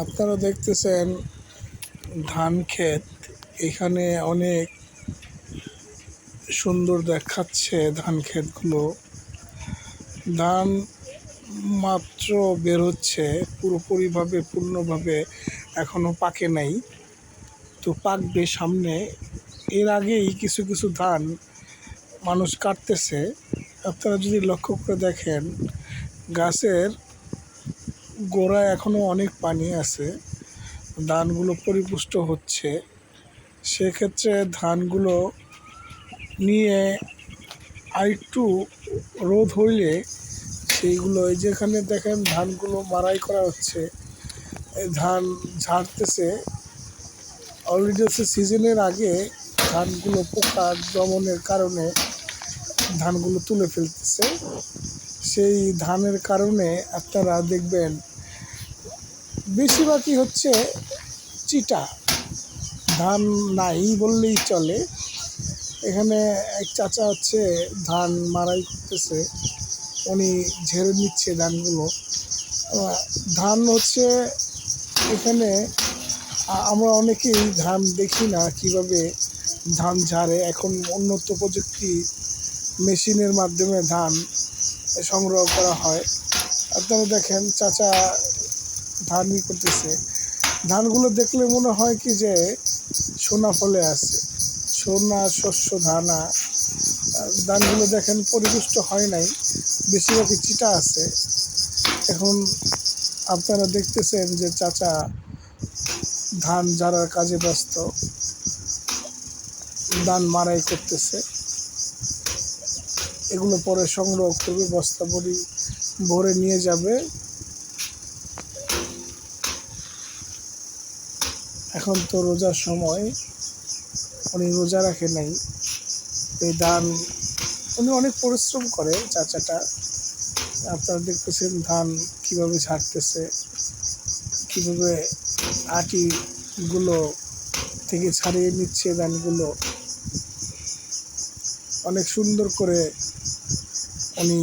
আপনারা দেখতেছেন ধান ক্ষেত। এখানে অনেক সুন্দর দেখাচ্ছে ধান ক্ষেতগুলো। ধান মাত্র বের হচ্ছে, পুরোপুরিভাবে পূর্ণভাবে এখনো পাকে নাই, তো পাকবে সামনে। এর আগেই কিছু কিছু ধান মানুষ কাটতেছে। আপনারা যদি লক্ষ্য করে দেখেন, গাছের গোড়ায় এখনো অনেক পানি আছে, ধানগুলো পরিপুষ্ট হচ্ছে। সেক্ষেত্রে ধানগুলো নিয়ে আরেকটু রোদ হইলে সেইগুলো, এই যেখানে দেখেন ধানগুলো মাড়াই করা হচ্ছে, ধান ঝাড়তেছে। অলরেডি হচ্ছে সিজনের আগে ধানগুলো পোকা দমনের কারণে ধানগুলো তুলে ফেলতেছে। সেই ধানের কারণে আপনারা দেখবেন বেশিরভাগই হচ্ছে চিটা ধান, নাই বললেই চলে। এখানে এক চাচা হচ্ছে ধান মাড়াই করতেছে, উনি ঝেড়ে নিচ্ছে ধানগুলো। ধান হচ্ছে এখানে আমরা অনেকেই ধান দেখি না কিভাবে ধান ঝাড়ে। এখন উন্নত প্রযুক্তি মেশিনের মাধ্যমে ধান সংগ্রহ করা হয়। আপনারা দেখেন চাচা ধানই করতেছে। ধানগুলো দেখলে মনে হয় কি যে সোনা ফলে আছে, সোনা শস্য ধানা। ধানগুলো দেখেন পরিপুষ্ট হয় নাই, বেশিরভাগই চিটা আছে। এখন আপনারা দেখতেছেন যে চাচা ধান ঝাড়ার কাজে ব্যস্ত, ধান মাড়াই করতেছে। এগুলো পরে সংগ্রহ করবে, বস্তা ভরে নিয়ে যাবে। এখন তো রোজার সময়, উনি রোজা রাখে নাই, এই ধান উনি অনেক পরিশ্রম করে চাচাটা। আপনারা দেখতেছেন ধান কিভাবে ঝাড়তেছে, কিভাবে আটিগুলো থেকে ছাড়িয়ে নিচ্ছে ধানগুলো। অনেক সুন্দর করে উনি